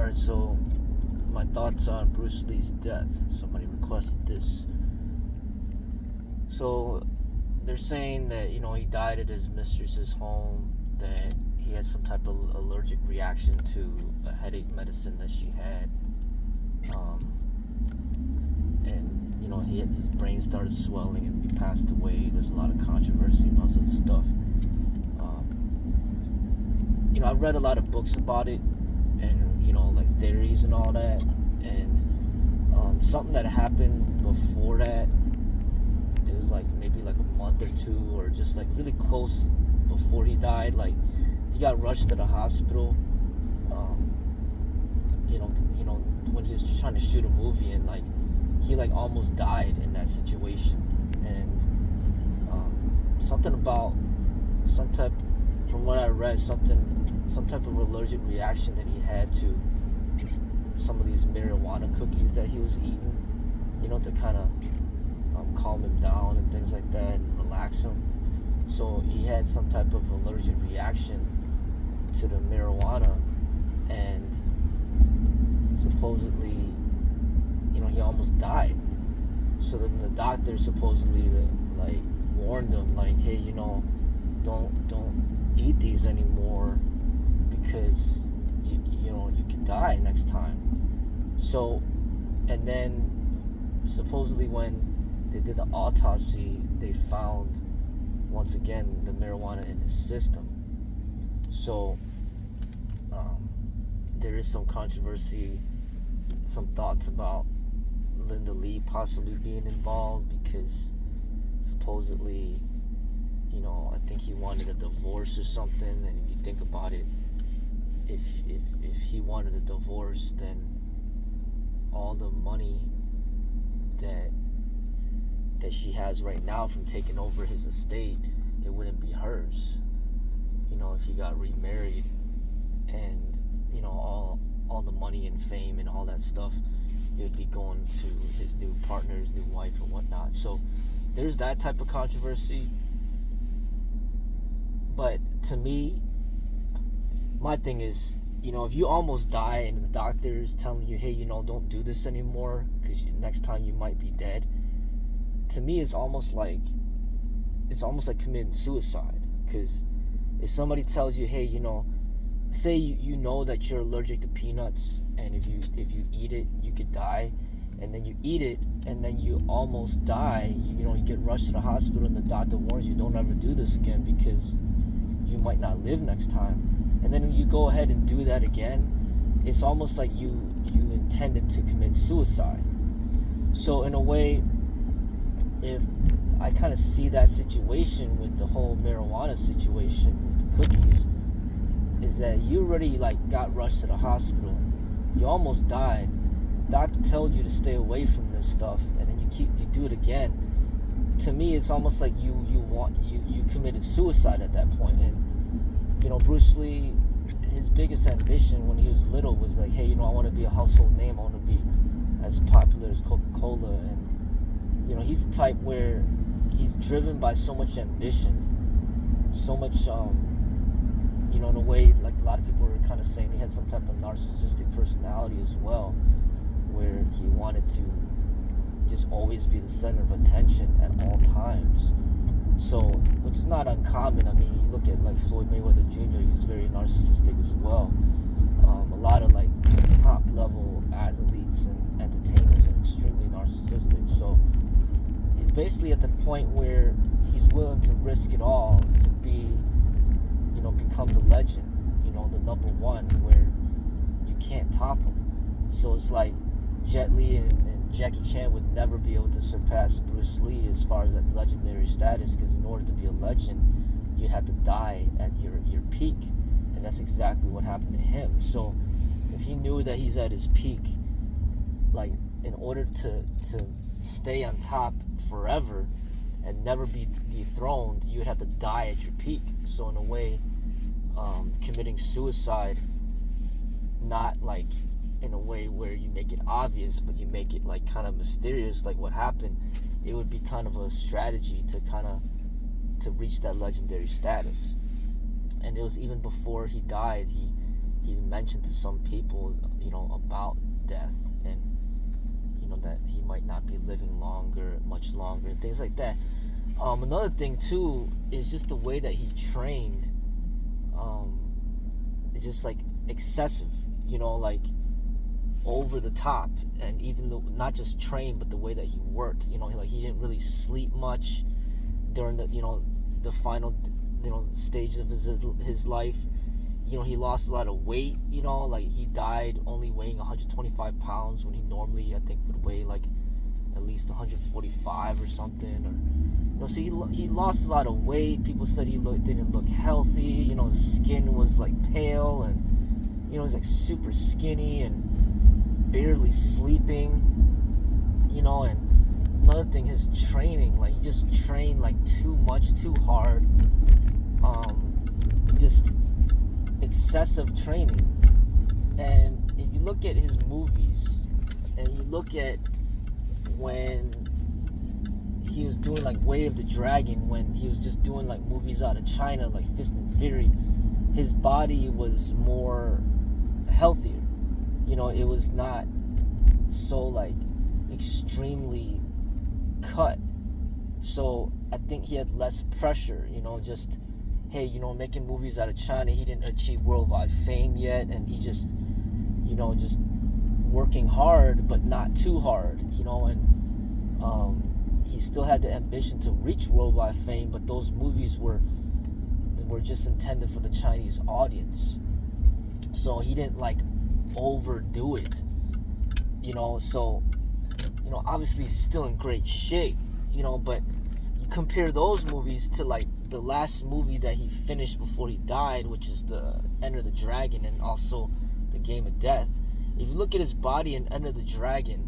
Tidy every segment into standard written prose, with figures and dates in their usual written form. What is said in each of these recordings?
Alright, so my thoughts on Bruce Lee's death. Somebody requested this. So they're saying that, he died at his mistress's home, that he had some type of allergic reaction to a headache medicine that she had. His brain started swelling and he passed away. There's a lot of controversy and all sorts of stuff. I've read a lot of books about it and, like theories and all that. And something that happened before that, it was like maybe like a month or two, or just like really close before he died. Like he got rushed to the hospital. When he was just trying to shoot a movie, and like he like almost died in that situation. And something about from what I read, some type of allergic reaction that he had to some of these marijuana cookies that he was eating, to kind of calm him down and things like that and relax him. So he had some type of allergic reaction to the marijuana, and supposedly, he almost died. So then the doctor supposedly like warned him, like, hey, don't eat these anymore because you could die next time. So, and then supposedly when they did the autopsy, they found once again the marijuana in his system. So there is some controversy, some thoughts about Linda Lee possibly being involved, because supposedly, I think he wanted a divorce or something. And if you think about it, if he wanted a divorce, then all the money that she has right now from taking over his estate, it wouldn't be hers. If he got remarried, and all the money and fame and all that stuff, it would be going to his new partner, his new wife and whatnot. So there's that type of controversy. But to me, my thing is, if you almost die and the doctor is telling you, hey, don't do this anymore because next time you might be dead, to me it's almost like committing suicide. Because if somebody tells you, hey, say you know that you're allergic to peanuts, and if you eat it you could die, and then you eat it and then you almost die, you get rushed to the hospital and the doctor warns you, don't ever do this again because you might not live next time, and then you go ahead and do that again, it's almost like you intended to commit suicide. So in a way, if I kind of see that situation with the whole marijuana situation with the cookies, is that you already like got rushed to the hospital, you almost died, the doctor tells you to stay away from this stuff, and then you do it again. To me, it's almost like you committed suicide at that point. And Bruce Lee, his biggest ambition when he was little was like, hey, I want to be a household name, I want to be as popular as Coca-Cola. And he's the type where he's driven by so much ambition, so much in a way, like a lot of people were kind of saying he had some type of narcissistic personality as well, where he wanted to just always be the center of attention at all times. So, which is not uncommon. I mean, you look at like Floyd Mayweather Jr., he's very narcissistic as well. A lot of like top level athletes and entertainers are extremely narcissistic. So he's basically at the point where he's willing to risk it all to be, become the legend, the number one, where you can't top him. So it's like Jet Li and Jackie Chan would never be able to surpass Bruce Lee as far as that legendary status, because in order to be a legend, you'd have to die at your peak, and that's exactly what happened to him. So if he knew that he's at his peak, like in order to stay on top forever and never be dethroned, you would have to die at your peak. So in a way, committing suicide, not like in a way where you make it obvious, but you make it like kind of mysterious, like what happened, it would be kind of a strategy to reach that legendary status. And it was even before he died, he he mentioned to some people, about death, and that he might not be living much longer, things like that. Another thing too is just the way that he trained. Is just like excessive, like over the top, and even though not just trained, but the way that he worked, like he didn't really sleep much during the final stage of his life. He lost a lot of weight. Like he died only weighing 125 pounds when he normally, I think, would weigh like at least 145 or something. Or so he lost a lot of weight. People said he didn't look healthy. His skin was like pale, and he was like super skinny and barely sleeping. And another thing, his training, like he just trained like too much, too hard. Just excessive training. And if you look at his movies, and you look at when he was doing like Way of the Dragon, when he was just doing like movies out of China like Fist and Fury, his body was more healthier. It was not so like extremely cut. So I think he had less pressure, just, hey, making movies out of China. He didn't achieve worldwide fame yet, and he just, just working hard, but not too hard, and he still had the ambition to reach worldwide fame, but those movies were just intended for the Chinese audience. So he didn't like overdo it, so, obviously he's still in great shape, but you compare those movies to like the last movie that he finished before he died, which is the Enter the Dragon, and also the Game of Death. If you look at his body in Enter the Dragon,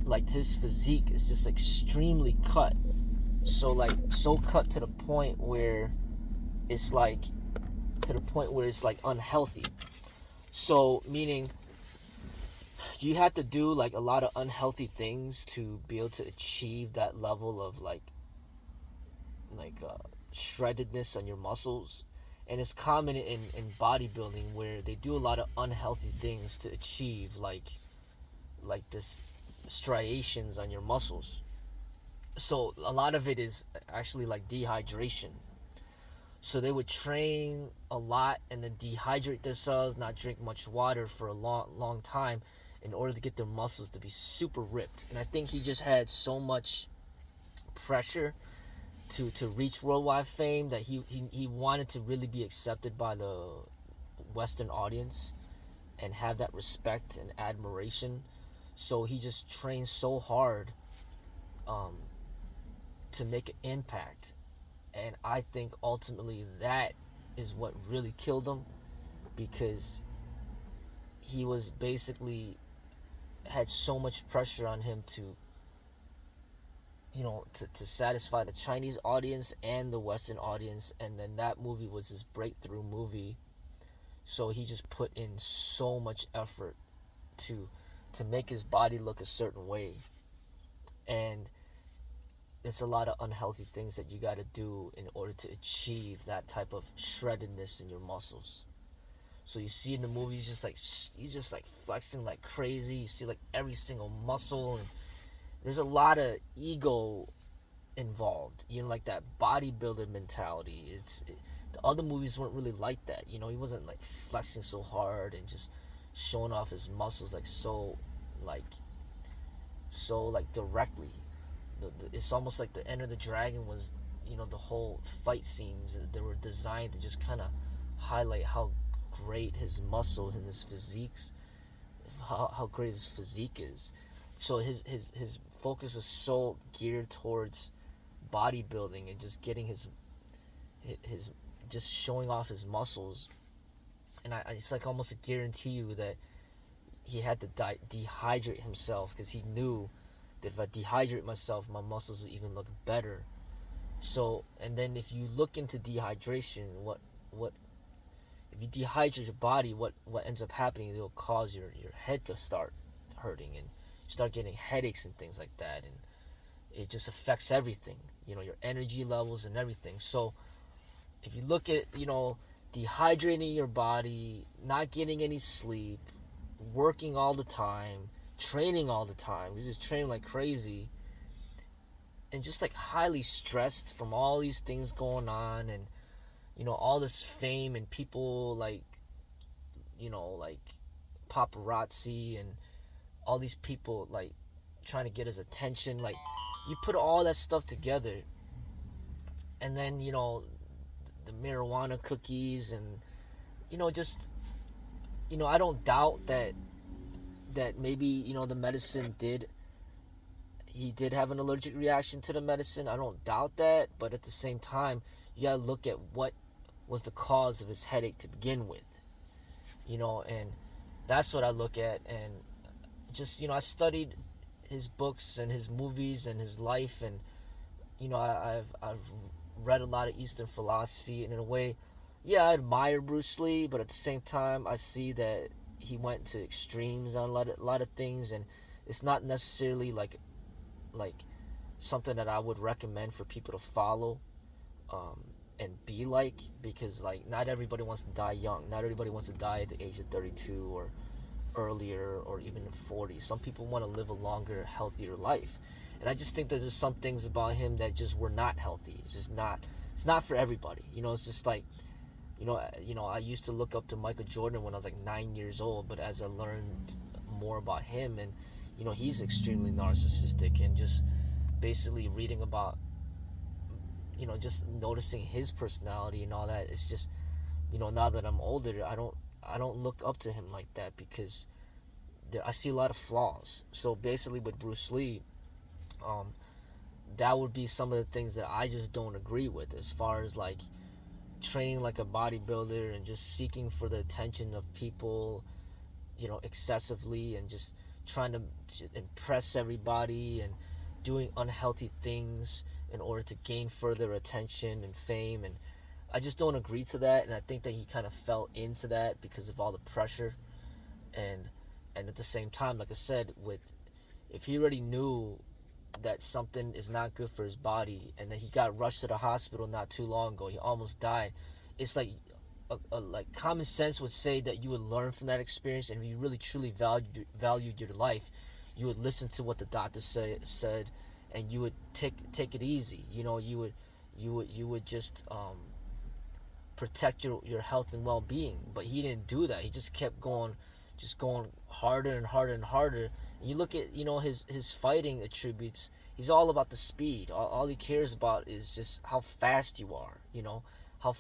like his physique is just extremely cut. So like so cut to the point where it's like unhealthy. So meaning you have to do like a lot of unhealthy things to be able to achieve that level of like shreddedness on your muscles. And it's common in bodybuilding, where they do a lot of unhealthy things to achieve like this striations on your muscles. So a lot of it is actually like dehydration. So they would train a lot and then dehydrate themselves, not drink much water for a long time, in order to get their muscles to be super ripped. And I think he just had so much pressure to reach worldwide fame that he wanted to really be accepted by the Western audience and have that respect and admiration. So he just trained so hard to make an impact. And I think ultimately that is what really killed him, because he was basically had so much pressure on him to satisfy the Chinese audience and the Western audience, and then that movie was his breakthrough movie. So he just put in so much effort to make his body look a certain way, and it's a lot of unhealthy things that you got to do in order to achieve that type of shreddedness in your muscles. So you see in the movie, he's just like flexing like crazy. You see like every single muscle, and there's a lot of ego involved, like that bodybuilder mentality. The other movies weren't really like that. He wasn't like flexing so hard and just showing off his muscles like directly. It's almost like the Enter the Dragon was, the whole fight scenes, they were designed to just kind of highlight how great his muscle and his physiques, how great his physique is. So his focus was so geared towards bodybuilding and just getting his just showing off his muscles. And it's like almost a guarantee you that he had to dehydrate himself, because he knew that if I dehydrate myself, my muscles will even look better. So, and then if you look into dehydration, what if you dehydrate your body, what ends up happening, it'll cause your head to start hurting, and you start getting headaches and things like that, and it just affects everything, your energy levels and everything. So if you look at, dehydrating your body, not getting any sleep, working all the time, training all the time. You're just training like crazy, and just like highly stressed from all these things going on, and all this fame and people like like paparazzi and all these people like trying to get his attention. Like, you put all that stuff together, and then the marijuana cookies, and just I don't doubt that maybe the medicine did he did have an allergic reaction to the medicine. I don't doubt that, but at the same time, you gotta look at what was the cause of his headache to begin with, and that's what I look at. And just I studied his books and his movies and his life, and I've read a lot of Eastern philosophy, and in a way, yeah, I admire Bruce Lee, but at the same time, I see that he went to extremes on a lot of things, and it's not necessarily like something that I would recommend for people to follow, and be like, because like not everybody wants to die young. Not everybody wants to die at the age of 32 or earlier, or even in 40. Some people want to live a longer, healthier life, and I just think that there's some things about him that just were not healthy. It's just not. It's not for everybody. It's just like, I used to look up to Michael Jordan when I was like 9 years old, but as I learned more about him, and he's extremely narcissistic, and just basically reading about, just noticing his personality and all that, it's just, now that I'm older, I don't look up to him like that, because I see a lot of flaws. So basically with Bruce Lee, that would be some of the things that I just don't agree with, as far as like training like a bodybuilder and just seeking for the attention of people, excessively, and just trying to impress everybody, and doing unhealthy things in order to gain further attention and fame. And I just don't agree to that, and I think that he kind of fell into that because of all the pressure. And at the same time, like I said, if he already knew that something is not good for his body, and then he got rushed to the hospital not too long ago, he almost died, it's like like common sense would say that you would learn from that experience, and if you really truly valued your life, you would listen to what the doctor said, and you would take it easy. You would just protect your health and well-being. But he didn't do that. He just kept going harder and harder and harder. And you look at his fighting attributes. He's all about the speed. All he cares about is just how fast you are. How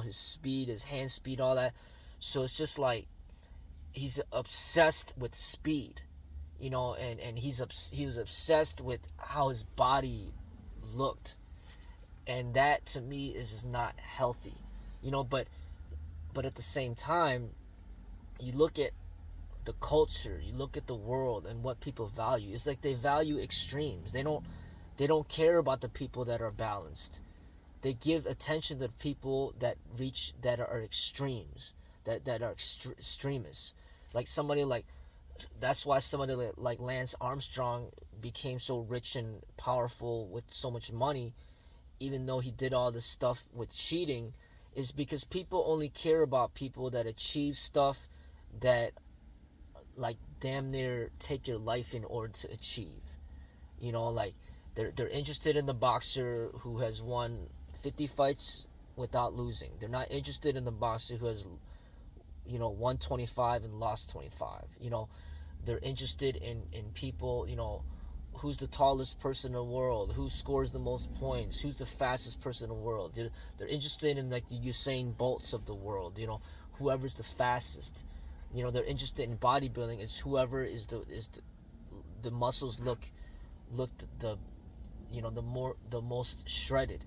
his speed, his hand speed, all that. So it's just like he's obsessed with speed. And he was obsessed with how his body looked, and that to me is just not healthy. But at the same time, you look at the culture, you look at the world, and what people value. It's like they value extremes. They don't care about the people that are balanced. They give attention to the people that are extremes, that are extremists. Like somebody like That's why somebody like Lance Armstrong became so rich and powerful with so much money, even though he did all this stuff with cheating, is because people only care about people that achieve stuff that like damn near take your life in order to achieve. Like they're interested in the boxer who has won 50 fights without losing. They're not interested in the boxer who has won 25 and lost 25. They're interested in people, who's the tallest person in the world, who scores the most points, who's the fastest person in the world. They're interested in like the Usain Bolts of the world, whoever's the fastest. They're interested in bodybuilding. It's whoever is the muscles look the the most shredded.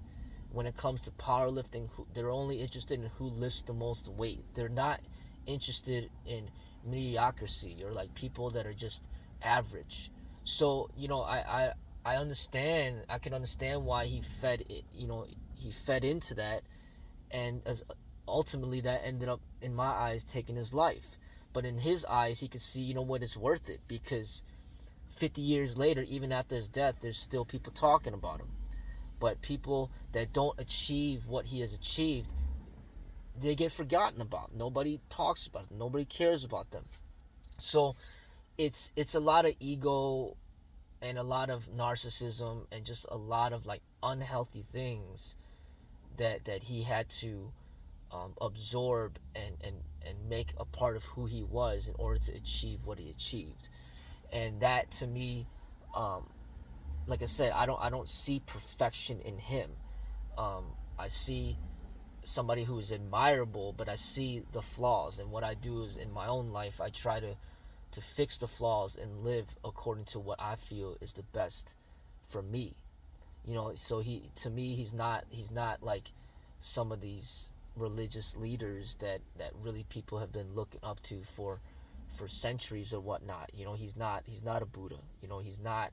When it comes to powerlifting, they're only interested in who lifts the most weight. They're not interested in mediocrity or like people that are just average. So I understand. I can understand why he fed it. He fed into that, and ultimately that ended up, in my eyes, taking his life. But in his eyes, he could see what it's worth it, because 50 years later, even after his death, there's still people talking about him. But people that don't achieve what he has achieved, they get forgotten about. Nobody talks about them. Nobody cares about them. So it's a lot of ego and a lot of narcissism and just a lot of like unhealthy things that he had to absorb and make a part of who he was in order to achieve what he achieved. And that to me, um, like I said, I don't see perfection in him. I see somebody who is admirable, but I see the flaws. And what I do is in my own life, I try to fix the flaws and live according to what I feel is the best for me. So he to me he's not like some of these religious leaders that really people have been looking up to for centuries or whatnot. He's not a Buddha. He's not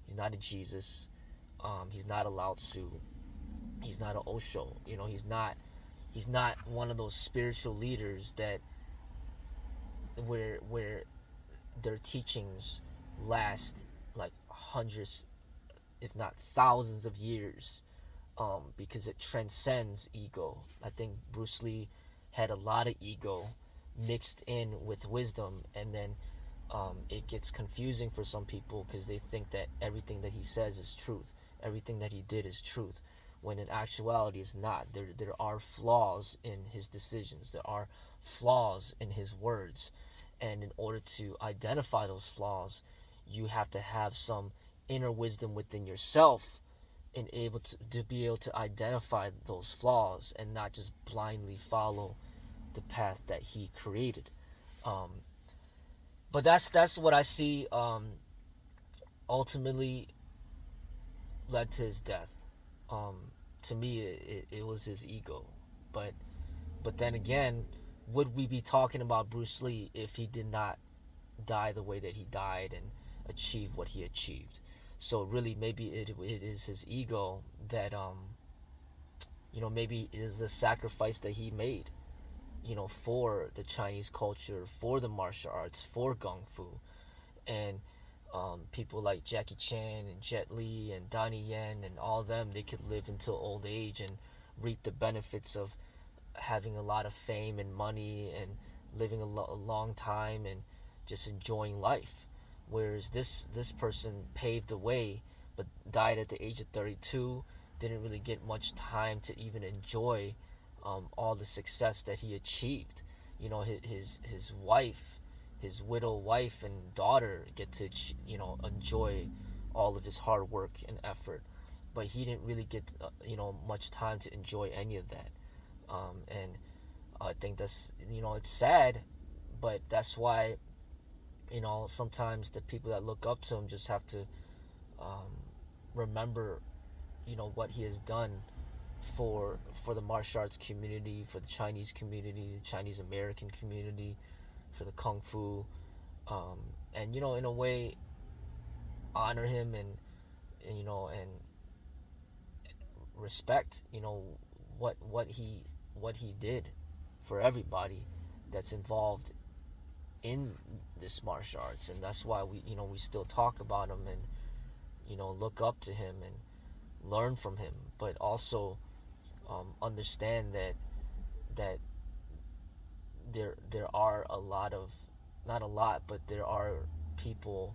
a Jesus. He's not a Lao Tzu. He's not an Osho. He's not one of those spiritual leaders that where their teachings last like hundreds, if not thousands of years, because it transcends ego. I think Bruce Lee had a lot of ego mixed in with wisdom, and then it gets confusing for some people because they think that everything that he says is truth, everything that he did is truth, when in actuality it's not. There are flaws in his decisions, there are flaws in his words, and in order to identify those flaws, you have to have some inner wisdom within yourself and to be able to identify those flaws and not just blindly follow the path that he created. Um, but that's what I see. Ultimately led to his death. Um, to me, it was his ego. But then again, would we be talking about Bruce Lee if he did not die the way that he died and achieve what he achieved? So really, maybe it is his ego that maybe it is the sacrifice that he made, for the Chinese culture, for the martial arts, for Kung Fu. And people like Jackie Chan and Jet Li and Donnie Yen and all them, they could live until old age and reap the benefits of having a lot of fame and money and living a long time and just enjoying life. Whereas this person paved the way, but died at the age of 32, didn't really get much time to even enjoy all the success that he achieved. His wife, his widow wife and daughter get to enjoy all of his hard work and effort, but he didn't really get much time to enjoy any of that. And I think that's it's sad, but that's why sometimes the people that look up to him just have to um, remember what he has done for the martial arts community, for the Chinese community, the Chinese American community, for the Kung Fu, and in a way honor him and respect what he did for everybody that's involved in this martial arts. And that's why we still talk about him and look up to him and learn from him, but also understand that there are a lot of, not a lot, but there are people,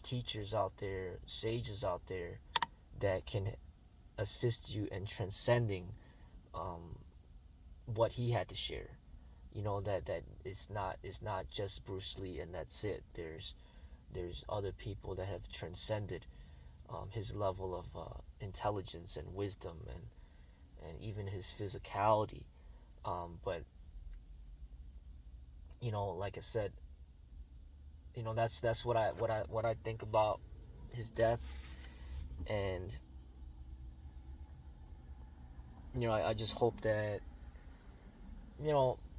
teachers out there, sages out there that can assist you in transcending um, what he had to share. That it's not just Bruce Lee and that's it. There's other people that have transcended his level of intelligence and wisdom and even his physicality. But like I said, that's what I think about his death. And I just hope that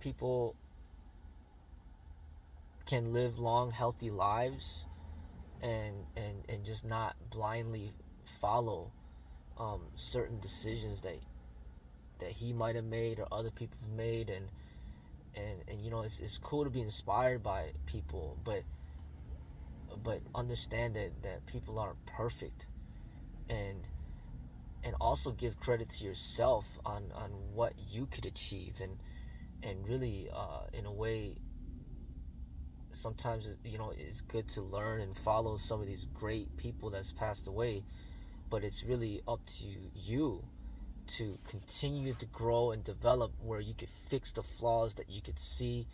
people can live long, healthy lives and just not blindly follow certain decisions that he might have made or other people have made. And it's cool to be inspired by people, but understand that people aren't perfect. And and also give credit to yourself on what you could achieve, and really in a way, sometimes it's good to learn and follow some of these great people that's passed away, but it's really up to you to continue to grow and develop, where you could fix the flaws that you could see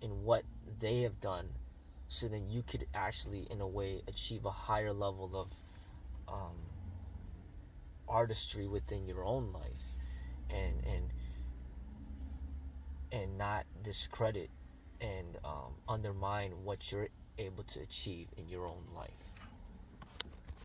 in what they have done, so then you could actually in a way achieve a higher level of um, artistry within your own life, and not discredit and undermine what you're able to achieve in your own life.